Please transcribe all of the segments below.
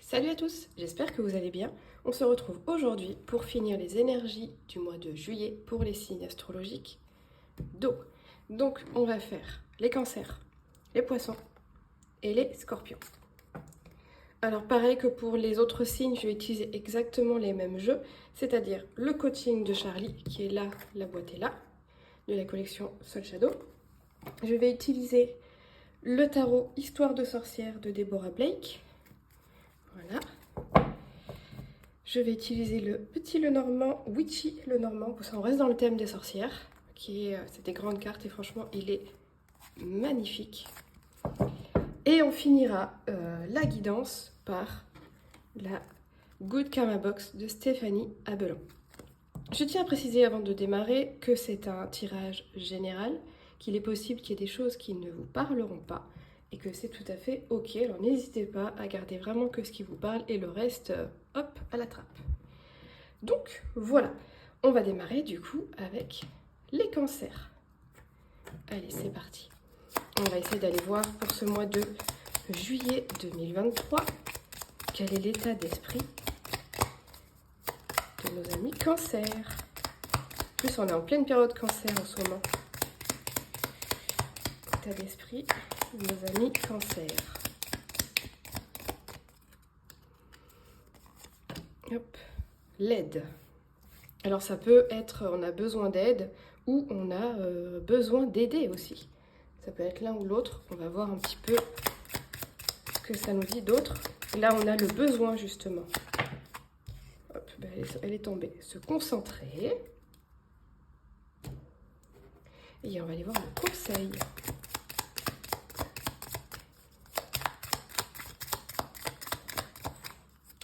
Salut à tous, j'espère que vous allez bien. On se retrouve aujourd'hui pour finir les énergies du mois de juillet pour les signes astrologiques d'eau. Donc on va faire les cancers, les poissons et les scorpions. Alors pareil que pour les autres signes, je vais utiliser exactement les mêmes jeux, c'est-à-dire le coaching de Charlie qui est là, la boîte est là, de la collection Soul Shadow. Je vais utiliser le tarot Histoire de sorcière de Deborah Blake. Voilà. Je vais utiliser le petit Lenormand, Witchy Lenormand, parce qu'on reste dans le thème des sorcières, c'est des grandes cartes et franchement il est magnifique. Et on finira la guidance par la Good Karma Box de Stéphanie Abelon. Je tiens à préciser avant de démarrer que c'est un tirage général, qu'il est possible qu'il y ait des choses qui ne vous parleront pas et que c'est tout à fait ok. Alors n'hésitez pas à garder vraiment que ce qui vous parle et le reste, hop, à la trappe. Donc voilà, on va démarrer du coup avec les cancers. Allez, c'est parti. On va essayer d'aller voir pour ce mois de juillet 2023 quel est l'état d'esprit de nos amis cancers. En plus, on est en pleine période cancer en ce moment. État d'esprit de nos amis cancers. Hop, l'aide. Alors ça peut être on a besoin d'aide ou on a besoin d'aider aussi. Ça peut être l'un ou l'autre. On va voir un petit peu ce que ça nous dit d'autre. Là, on a le besoin justement. Hop, ben elle est tombée. Se concentrer. Et on va aller voir le conseil.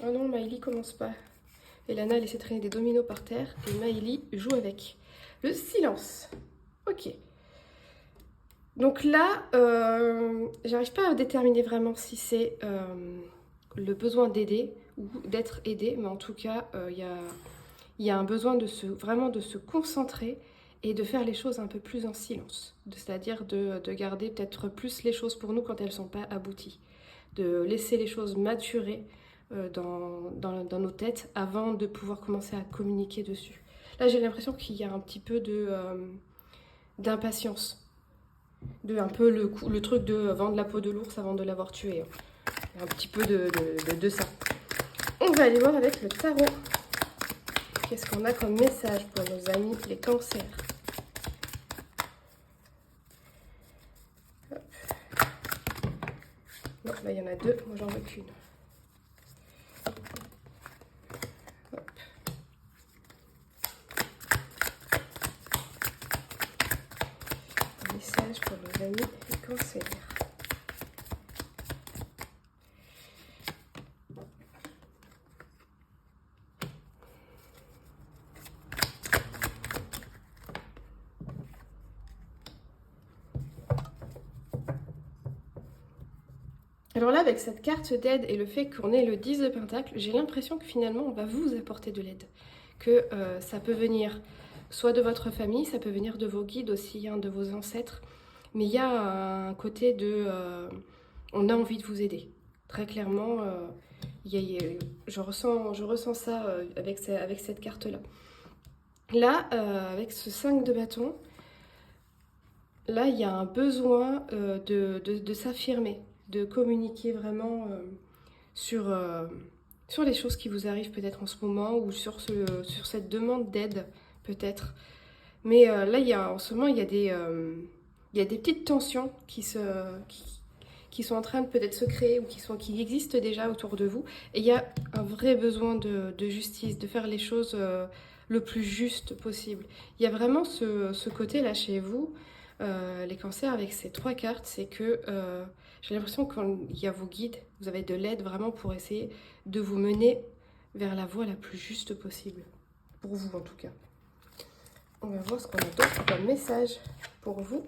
Oh non, Maïli commence pas. Elana, elle essaie de traîner des dominos par terre et Maïli joue avec. Le silence. Ok. Donc là, j'arrive pas à déterminer vraiment si c'est le besoin d'aider ou d'être aidé, mais en tout cas, il y a un besoin vraiment de se concentrer et de faire les choses un peu plus en silence. C'est-à-dire de garder peut-être plus les choses pour nous quand elles ne sont pas abouties. De laisser les choses maturer dans nos têtes avant de pouvoir commencer à communiquer dessus. Là, j'ai l'impression qu'il y a un petit peu d'impatience. Un peu le truc de vendre la peau de l'ours avant de l'avoir tué. Un petit peu de ça. On va aller voir avec le tarot. Qu'est-ce qu'on a comme message pour nos amis les cancers? Hop. Non, là il y en a deux, moi j'en veux qu'une. Hop. Un message pour nos amis les cancers. Alors là, avec cette carte d'aide et le fait qu'on ait le 10 de Pentacle, j'ai l'impression que finalement, on va vous apporter de l'aide. Que ça peut venir soit de votre famille, ça peut venir de vos guides aussi, hein, de vos ancêtres. Mais il y a un côté de... on a envie de vous aider. Très clairement, je ressens ça avec cette carte-là. Là, avec ce 5 de bâton, là, il y a un besoin de s'affirmer, de communiquer vraiment sur les choses qui vous arrivent peut-être en ce moment ou sur cette demande d'aide peut-être. Mais là, en ce moment, il y a des petites tensions qui sont en train de peut-être se créer ou qui existent déjà autour de vous. Et il y a un vrai besoin de justice, de faire les choses le plus juste possible. Il y a vraiment ce côté-là chez vous. Les cancers avec ces 3 cartes, c'est que j'ai l'impression qu'il y a vos guides, vous avez de l'aide vraiment pour essayer de vous mener vers la voie la plus juste possible. Pour vous en tout cas. On va voir ce qu'on a d'autre comme message pour vous.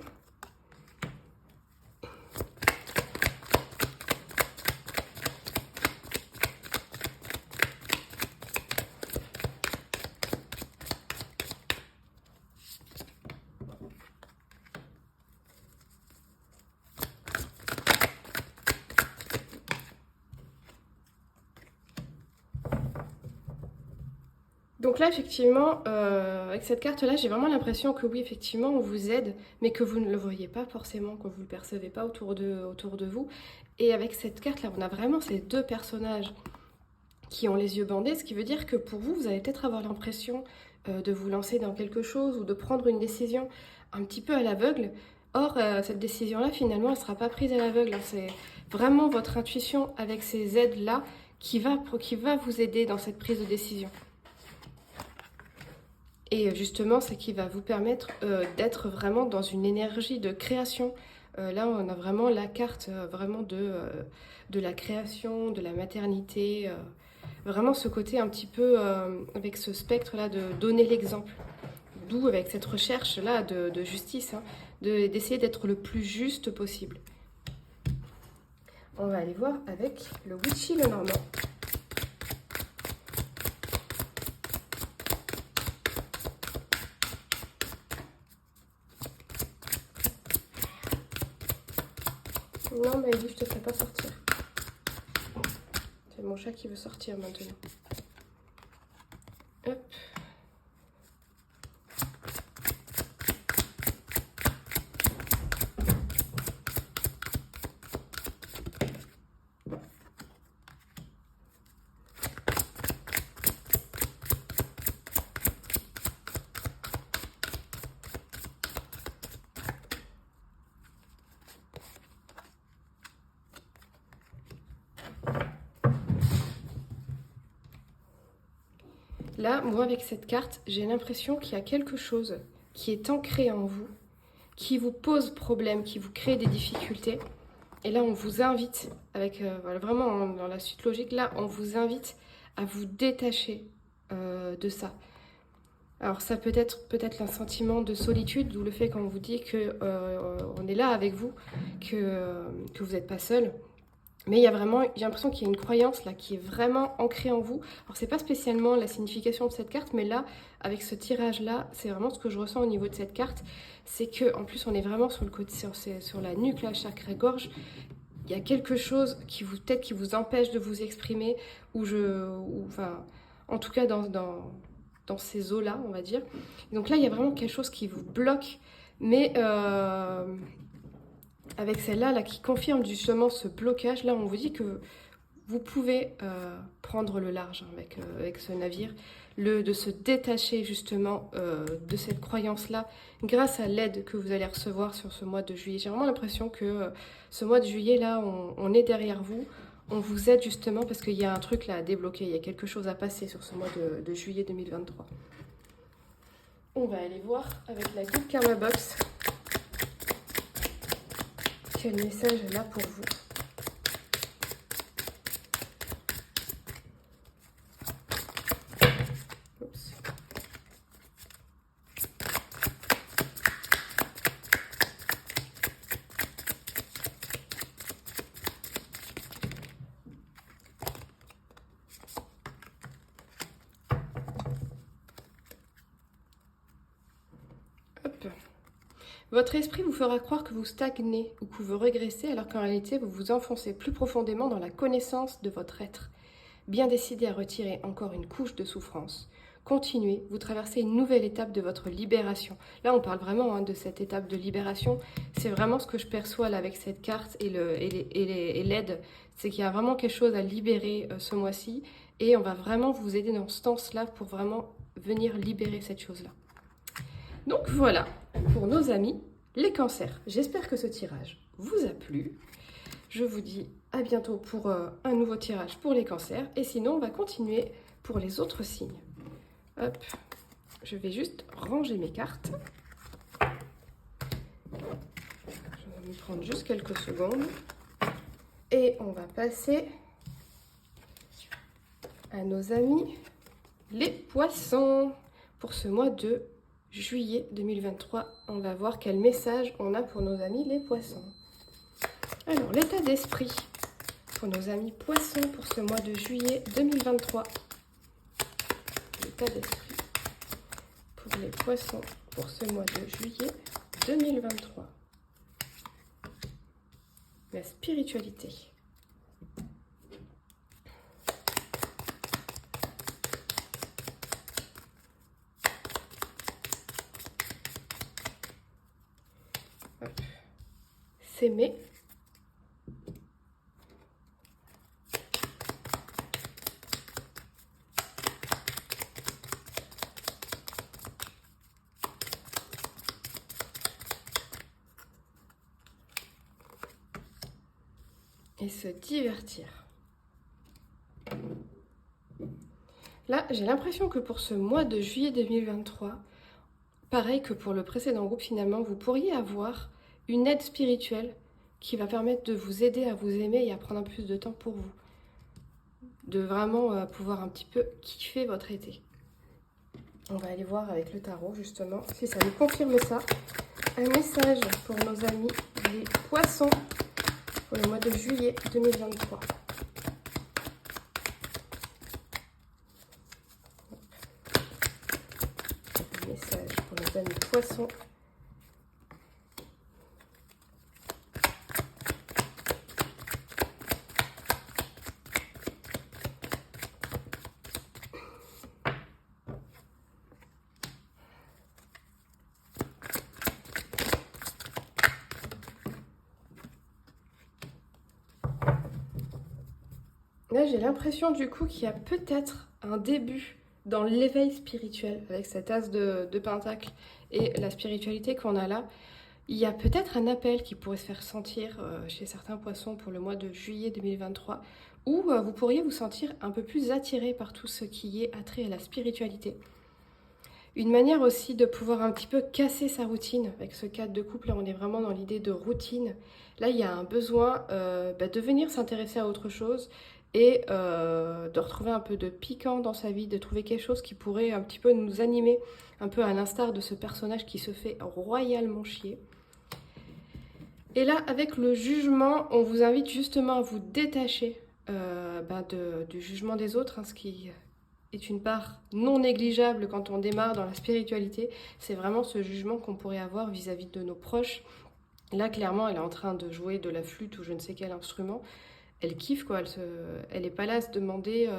Donc là, effectivement, avec cette carte-là, j'ai vraiment l'impression que oui, effectivement, on vous aide, mais que vous ne le voyez pas forcément, que vous ne le percevez pas autour de vous. Et avec cette carte-là, on a vraiment ces deux personnages qui ont les yeux bandés, ce qui veut dire que pour vous, vous allez peut-être avoir l'impression de vous lancer dans quelque chose ou de prendre une décision un petit peu à l'aveugle. Or, cette décision-là, finalement, elle ne sera pas prise à l'aveugle, hein. C'est vraiment votre intuition avec ces aides-là qui va vous aider dans cette prise de décision. Et justement, c'est qui va vous permettre d'être vraiment dans une énergie de création. Là, on a vraiment la carte vraiment de la création, de la maternité. Vraiment ce côté un petit peu avec ce spectre-là de donner l'exemple. D'où avec cette recherche-là de justice, hein, d'essayer d'être le plus juste possible. On va aller voir avec le Witchy le Normand. Non, mais il dit, je te ferai pas sortir. C'est mon chat qui veut sortir maintenant. Hop. Là, moi, avec cette carte, j'ai l'impression qu'il y a quelque chose qui est ancré en vous, qui vous pose problème, qui vous crée des difficultés. Et là, on vous invite, avec voilà, vraiment dans la suite logique, là, on vous invite à vous détacher de ça. Alors ça peut être un sentiment de solitude, d'où le fait qu'on vous dit que on est là avec vous, que vous n'êtes pas seul. Mais il y a vraiment, j'ai l'impression qu'il y a une croyance là qui est vraiment ancrée en vous. Alors c'est pas spécialement la signification de cette carte, mais là, avec ce tirage-là, c'est vraiment ce que je ressens au niveau de cette carte. C'est que en plus on est vraiment sur le côté, sur la nuque, la chakra-gorge. Il y a quelque chose qui vous peut-être qui vous empêche de vous exprimer, enfin, en tout cas dans ces eaux-là, on va dire. Et donc là, il y a vraiment quelque chose qui vous bloque, mais avec celle-là là, qui confirme justement ce blocage, là on vous dit que vous pouvez prendre le large hein, avec ce navire, de se détacher justement de cette croyance-là grâce à l'aide que vous allez recevoir sur ce mois de juillet. J'ai vraiment l'impression que ce mois de juillet, là, on est derrière vous, on vous aide justement parce qu'il y a un truc là à débloquer, il y a quelque chose à passer sur ce mois de juillet 2023. On va aller voir avec la Good Karma Box. Quel message est là pour vous? Oups. Hop. Votre esprit vous fera croire que vous stagnez ou que vous régressez alors qu'en réalité vous vous enfoncez plus profondément dans la connaissance de votre être. Bien décidé à retirer encore une couche de souffrance, continuez, vous traversez une nouvelle étape de votre libération. Là on parle vraiment hein, de cette étape de libération, c'est vraiment ce que je perçois là avec cette carte et l'aide, c'est qu'il y a vraiment quelque chose à libérer ce mois-ci et on va vraiment vous aider dans ce sens-là pour vraiment venir libérer cette chose-là. Donc voilà, pour nos amis, les cancers. J'espère que ce tirage vous a plu. Je vous dis à bientôt pour un nouveau tirage pour les cancers. Et sinon, on va continuer pour les autres signes. Hop, je vais juste ranger mes cartes. Je vais me prendre juste quelques secondes. Et on va passer à nos amis, les poissons, pour ce mois de juillet 2023, on va voir quel message on a pour nos amis les poissons. Alors, l'état d'esprit pour nos amis poissons pour ce mois de juillet 2023. L'état d'esprit pour les poissons pour ce mois de juillet 2023. La spiritualité. s'aimer. Et se divertir. Là, j'ai l'impression que pour ce mois de juillet 2023, pareil que pour le précédent groupe, finalement, vous pourriez avoir une aide spirituelle qui va permettre de vous aider à vous aimer et à prendre un peu plus de temps pour vous. De vraiment pouvoir un petit peu kiffer votre été. On va aller voir avec le tarot, justement, si ça nous confirme ça. Un message pour nos amis les poissons pour le mois de juillet 2023. Un message pour nos amis poissons. Là, j'ai l'impression du coup qu'il y a peut-être un début dans l'éveil spirituel avec cet as de pentacle et la spiritualité qu'on a là. Il y a peut-être un appel qui pourrait se faire sentir chez certains poissons pour le mois de juillet 2023 où vous pourriez vous sentir un peu plus attiré par tout ce qui est attrait à la spiritualité. Une manière aussi de pouvoir un petit peu casser sa routine avec ce cadre de couple. Là, on est vraiment dans l'idée de routine. Là, il y a un besoin de venir s'intéresser à autre chose et de retrouver un peu de piquant dans sa vie, de trouver quelque chose qui pourrait un petit peu nous animer, un peu à l'instar de ce personnage qui se fait royalement chier. Et là, avec le jugement, on vous invite justement à vous détacher du jugement des autres, ce qui est une part non négligeable quand on démarre dans la spiritualité. C'est vraiment ce jugement qu'on pourrait avoir vis-à-vis de nos proches. Là, clairement, elle est en train de jouer de la flûte ou je ne sais quel instrument. Elle kiffe, quoi. Elle n'est pas là à se demander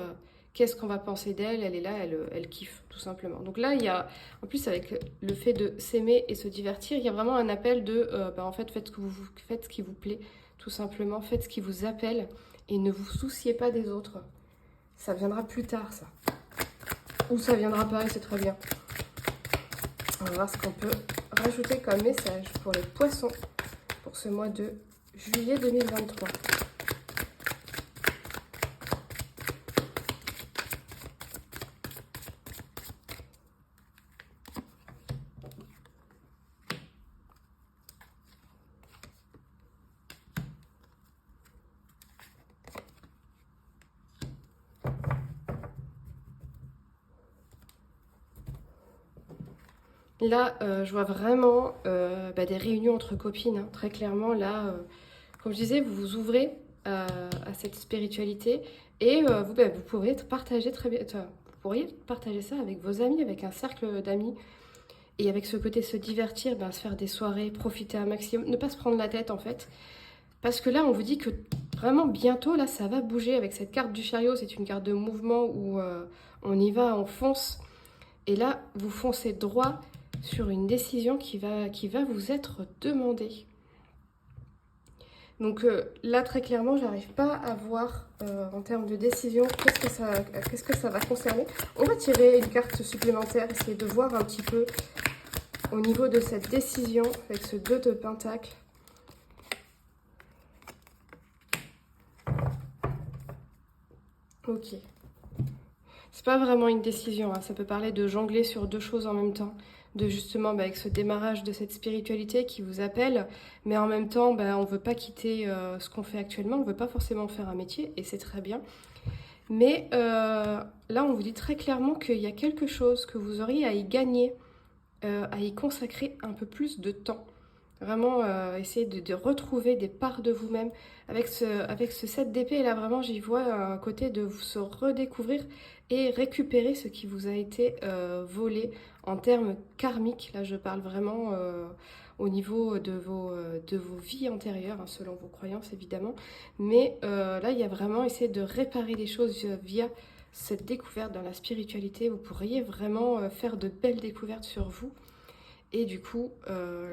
qu'est-ce qu'on va penser d'elle. Elle est là, elle kiffe, tout simplement. Donc là, il y a, en plus, avec le fait de s'aimer et se divertir, il y a vraiment un appel de, en fait, faites ce qui vous plaît, tout simplement. Faites ce qui vous appelle et ne vous souciez pas des autres. Ça viendra plus tard, ça. Ou ça viendra pas et c'est très bien. On va voir ce qu'on peut rajouter comme message pour les poissons pour ce mois de juillet 2023. Là, je vois vraiment des réunions entre copines, hein, très clairement. Là, comme je disais, vous vous ouvrez à cette spiritualité et vous pourrez partager très bien, vous pourriez partager ça avec vos amis, avec un cercle d'amis. Et avec ce côté se divertir, se faire des soirées, profiter un maximum, ne pas se prendre la tête en fait. Parce que là, on vous dit que vraiment bientôt, là, ça va bouger avec cette carte du chariot. C'est une carte de mouvement où on y va, on fonce. Et là, vous foncez droit sur une décision qui va vous être demandée. Donc là, très clairement, j'arrive pas à voir en termes de décision qu'est-ce que ça va concerner. On va tirer une carte supplémentaire, essayer de voir un petit peu au niveau de cette décision avec ce 2 de pentacle. Ok. C'est pas vraiment une décision, hein. Ça peut parler de jongler sur 2 choses en même temps. De justement avec ce démarrage de cette spiritualité qui vous appelle, mais en même temps on ne veut pas quitter ce qu'on fait actuellement, on ne veut pas forcément faire un métier et c'est très bien. Mais là on vous dit très clairement qu'il y a quelque chose que vous auriez à y gagner, à y consacrer un peu plus de temps. Vraiment essayer de retrouver des parts de vous-même. Avec ce 7 d'épée, là vraiment j'y vois un côté de se redécouvrir et récupérer ce qui vous a été volé en termes karmiques. Là je parle vraiment au niveau de vos vies antérieures, hein, selon vos croyances évidemment. Mais là il y a vraiment essayer de réparer les choses via cette découverte dans la spiritualité. Vous pourriez vraiment faire de belles découvertes sur vous. Et du coup,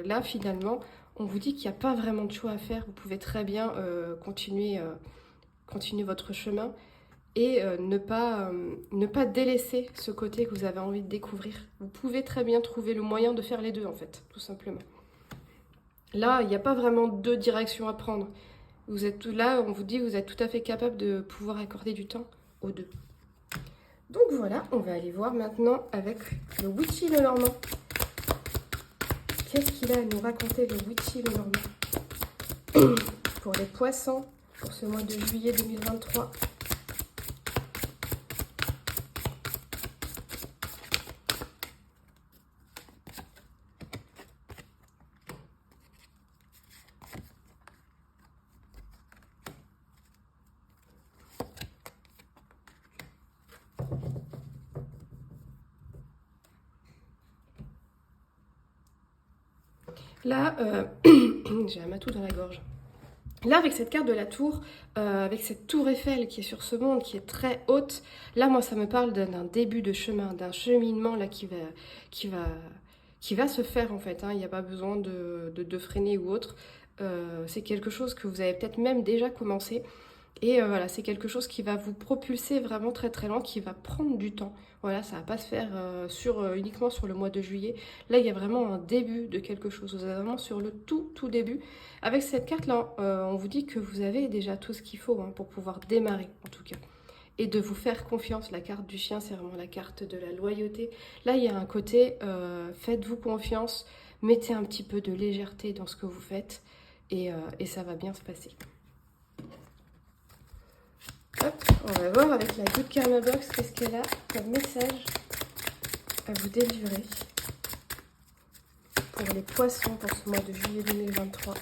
là, finalement, on vous dit qu'il n'y a pas vraiment de choix à faire. Vous pouvez très bien continuer votre chemin et ne pas délaisser ce côté que vous avez envie de découvrir. Vous pouvez très bien trouver le moyen de faire les deux, en fait, tout simplement. Là, il n'y a pas vraiment deux directions à prendre. Vous êtes là, on vous dit que vous êtes tout à fait capable de pouvoir accorder du temps aux deux. Donc voilà, on va aller voir maintenant avec le Witchy Lenormand. Qu'est-ce qu'il a à nous raconter, le Witchy Lenormand pour les poissons, pour ce mois de juillet 2023. Là, j'ai un matou dans la gorge. Là, avec cette carte de la tour, avec cette tour Eiffel qui est sur ce monde, qui est très haute, là, moi, ça me parle d'un début de chemin, d'un cheminement là qui va se faire, en fait. Hein. Il n'y a pas besoin de freiner ou autre. C'est quelque chose que vous avez peut-être même déjà commencé. Et voilà, c'est quelque chose qui va vous propulser vraiment très très loin, qui va prendre du temps. Voilà, ça va pas se faire uniquement sur le mois de juillet. Là, il y a vraiment un début de quelque chose. Vous êtes vraiment sur le tout début. Avec cette carte-là, on vous dit que vous avez déjà tout ce qu'il faut hein, pour pouvoir démarrer, en tout cas. Et de vous faire confiance. La carte du chien, c'est vraiment la carte de la loyauté. Là, il y a un côté, faites-vous confiance, mettez un petit peu de légèreté dans ce que vous faites et ça va bien se passer. Hop, on va voir avec la Good Karma Box qu'est-ce qu'elle a comme message à vous délivrer pour les poissons pour ce mois de juillet 2023.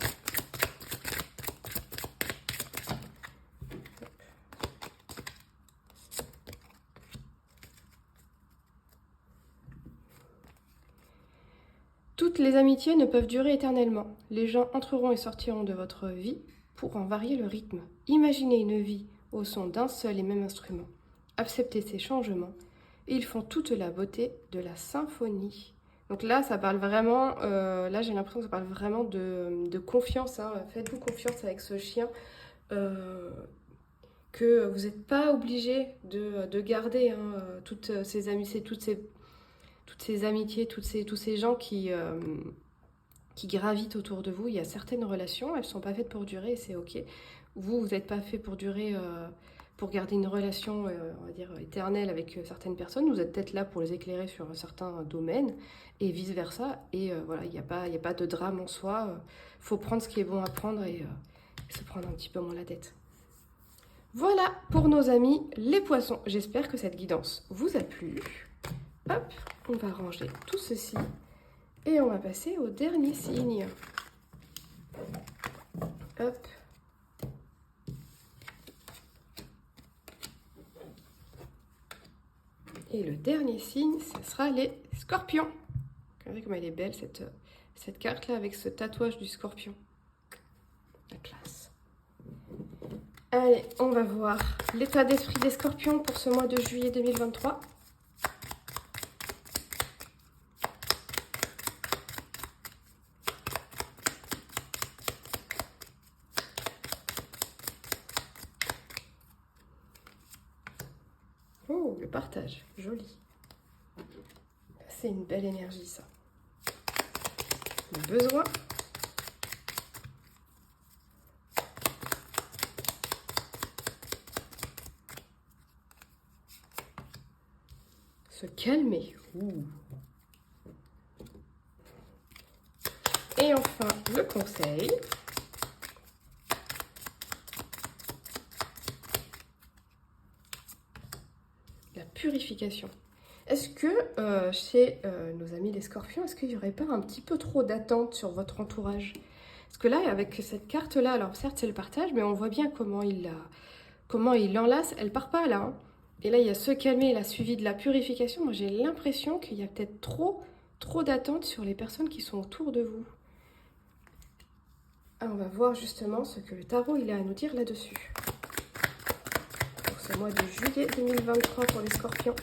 Toutes les amitiés ne peuvent durer éternellement. Les gens entreront et sortiront de votre vie pour en varier le rythme. Imaginez une vie au son d'un seul et même instrument. Acceptez ces changements et ils font toute la beauté de la symphonie. Donc là, ça parle vraiment, là j'ai l'impression que ça parle vraiment de confiance. Hein. Faites-vous confiance avec ce chien, que vous n'êtes pas obligé de garder hein, toutes ces amitiés, toutes ces amitiés, tous ces gens qui gravitent autour de vous. Il y a certaines relations, elles ne sont pas faites pour durer et c'est ok. Vous n'êtes pas fait pour durer, pour garder une relation, on va dire, éternelle avec certaines personnes. Vous êtes peut-être là pour les éclairer sur certains domaines et vice-versa. Et voilà, il n'y a pas de drame en soi. Il faut prendre ce qui est bon à prendre et se prendre un petit peu moins la tête. Voilà pour nos amis les poissons. J'espère que cette guidance vous a plu. Hop, on va ranger tout ceci et on va passer au dernier signe. Hop. Et le dernier signe, ce sera les scorpions. Regardez comme elle est belle cette carte-là avec ce tatouage du scorpion. La classe. Allez, on va voir l'état d'esprit des scorpions pour ce mois de juillet 2023. Oh, le partage, joli. C'est une belle énergie, ça. Le besoin. Se calmer. Ouh. Et enfin, le conseil. La purification. Est-ce que chez nos amis les scorpions, est-ce qu'il n'y aurait pas un petit peu trop d'attente sur votre entourage? Parce que là, avec cette carte-là, alors certes c'est le partage, mais on voit bien comment il l'enlace, elle part pas là. Hein. Et là, il y a se calmer et la suivi de la purification. Moi, j'ai l'impression qu'il y a peut-être trop d'attente sur les personnes qui sont autour de vous. Ah, on va voir justement ce que le tarot il a à nous dire là-dessus. Pour ce mois de juillet 2023 pour les scorpions.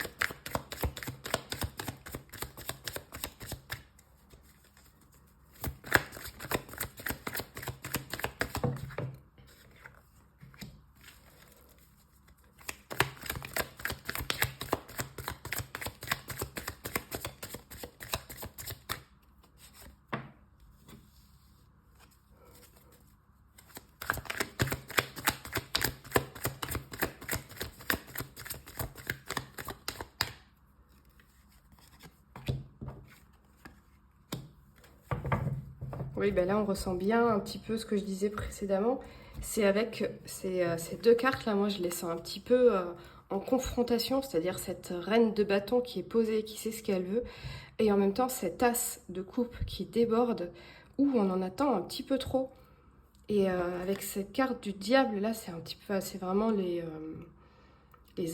Oui, ben là, on ressent bien un petit peu ce que je disais précédemment. C'est avec ces deux cartes là, moi je les sens un petit peu en confrontation, c'est-à-dire cette reine de bâton qui est posée, qui sait ce qu'elle veut, et en même temps cette as de coupe qui déborde, où on en attend un petit peu trop. Et avec cette carte du diable là, c'est un petit peu, c'est vraiment les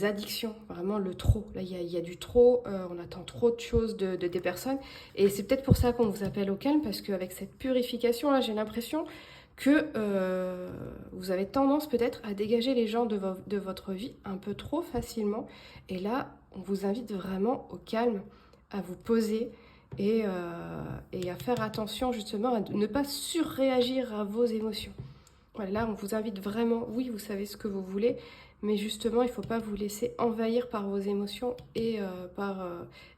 addictions, vraiment le trop. Là, il y a du trop, on attend trop de choses des personnes. Et c'est peut-être pour ça qu'on vous appelle au calme, parce qu'avec cette purification, là, j'ai l'impression que vous avez tendance peut-être à dégager les gens de votre vie un peu trop facilement. Et là, on vous invite vraiment au calme, à vous poser et à faire attention justement à ne pas surréagir à vos émotions. Voilà, là, on vous invite vraiment, oui, vous savez ce que vous voulez, mais justement, il ne faut pas vous laisser envahir par vos émotions et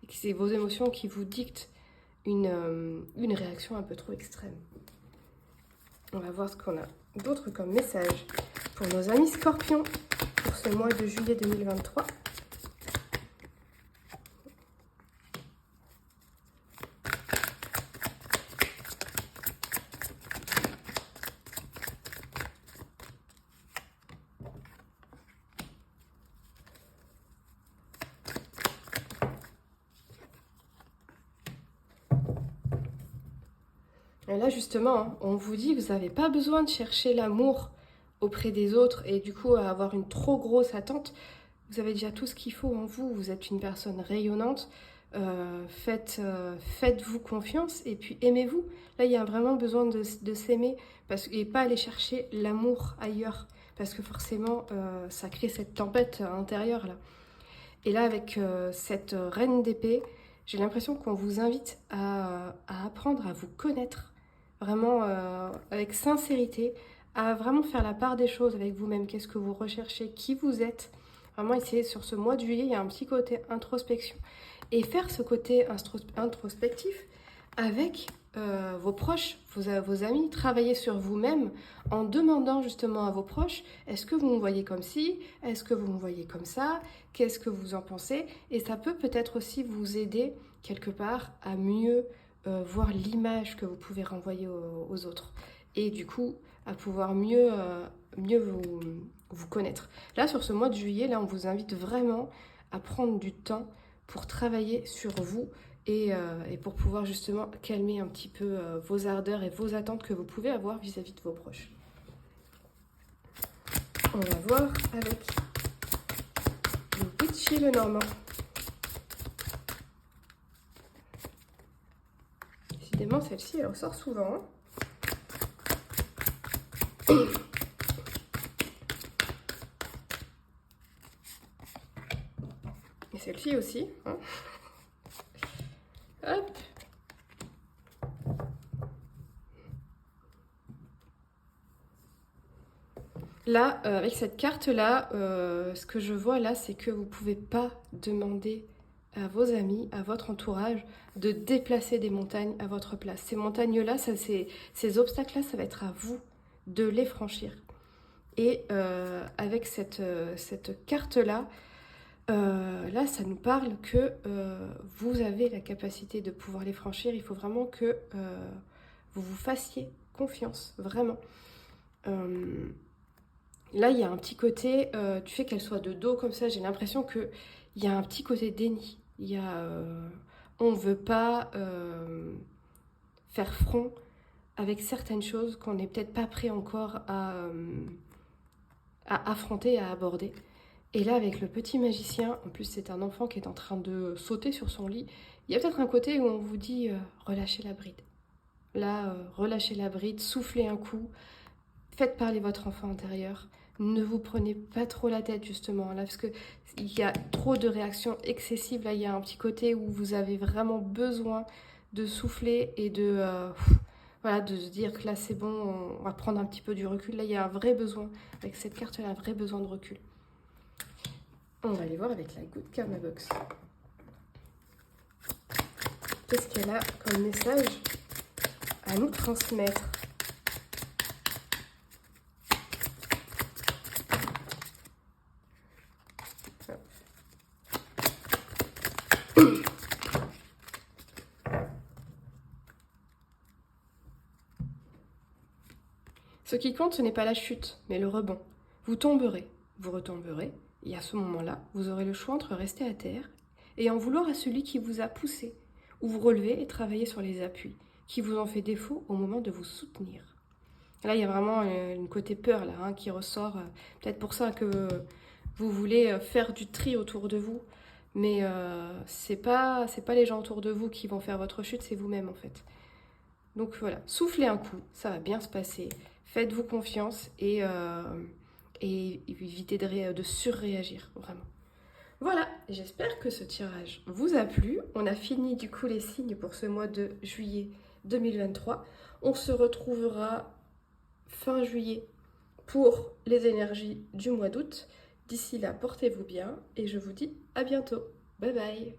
c'est vos émotions qui vous dictent une réaction un peu trop extrême. On va voir ce qu'on a d'autre comme message pour nos amis scorpions pour ce mois de juillet 2023. Et là, justement, hein, on vous dit que vous n'avez pas besoin de chercher l'amour auprès des autres et du coup à avoir une trop grosse attente. Vous avez déjà tout ce qu'il faut en vous. Vous êtes une personne rayonnante. Faites-vous confiance et puis aimez-vous. Là, il y a vraiment besoin de s'aimer et pas aller chercher l'amour ailleurs. Parce que forcément, ça crée cette tempête intérieure là. Et là, avec cette reine d'épée, j'ai l'impression qu'on vous invite à apprendre à vous connaître, vraiment avec sincérité, à vraiment faire la part des choses avec vous-même. Qu'est-ce que vous recherchez, qui vous êtes. Vraiment essayer sur ce mois de juillet, il y a un petit côté introspection. Et faire ce côté introspectif avec vos proches, vos amis, travailler sur vous-même en demandant justement à vos proches, est-ce que vous me voyez comme ci, est-ce que vous me voyez comme ça, qu'est-ce que vous en pensez? Et ça peut peut-être aussi vous aider quelque part à mieux voir l'image que vous pouvez renvoyer aux autres. Et du coup, à pouvoir mieux vous connaître. Là, sur ce mois de juillet, là, on vous invite vraiment à prendre du temps pour travailler sur vous et pour pouvoir justement calmer un petit peu vos ardeurs et vos attentes que vous pouvez avoir vis-à-vis de vos proches. On va voir avec le Witchy le Normand. Décidément, celle-ci, elle ressort souvent. Et celle-ci aussi. Hein. Hop. Là, avec cette carte-là, ce que je vois là, c'est que vous ne pouvez pas demander à vos amis, à votre entourage, de déplacer des montagnes à votre place. Ces montagnes-là, ces obstacles-là, ça va être à vous de les franchir. Et avec cette carte-là, là, ça nous parle que vous avez la capacité de pouvoir les franchir. Il faut vraiment que vous vous fassiez confiance, vraiment. Là, il y a un petit côté, du fait qu'elle soit de dos comme ça, j'ai l'impression qu'il y a un petit côté déni. On ne veut pas faire front avec certaines choses qu'on n'est peut-être pas prêt encore à affronter, à aborder. Et là, avec le petit magicien, en plus c'est un enfant qui est en train de sauter sur son lit, il y a peut-être un côté où on vous dit relâchez la bride. Là, relâchez la bride, soufflez un coup, faites parler votre enfant intérieur. Ne vous prenez pas trop la tête justement là, parce qu'il y a trop de réactions excessives. Là, il y a un petit côté où vous avez vraiment besoin de souffler et voilà, de se dire que là c'est bon, on va prendre un petit peu du recul. Là, il y a un vrai besoin, avec cette carte, il y a un vrai besoin de recul. On va aller voir avec la Good Karma Box. Qu'est-ce qu'elle a comme message à nous transmettre? Ce qui compte, ce n'est pas la chute, mais le rebond. Vous tomberez, vous retomberez, et à ce moment-là, vous aurez le choix entre rester à terre et en vouloir à celui qui vous a poussé, ou vous relever et travailler sur les appuis qui vous ont fait défaut au moment de vous soutenir. Là, il y a vraiment une côté peur là, hein, qui ressort. Peut-être pour ça que vous voulez faire du tri autour de vous. Mais c'est pas les gens autour de vous qui vont faire votre chute, c'est vous-même en fait. Donc voilà, soufflez un coup, ça va bien se passer. Faites-vous confiance et évitez de surréagir, vraiment. Voilà, j'espère que ce tirage vous a plu. On a fini du coup les signes pour ce mois de juillet 2023. On se retrouvera fin juillet pour les énergies du mois d'août. D'ici là, portez-vous bien et je vous dis à bientôt. Bye bye.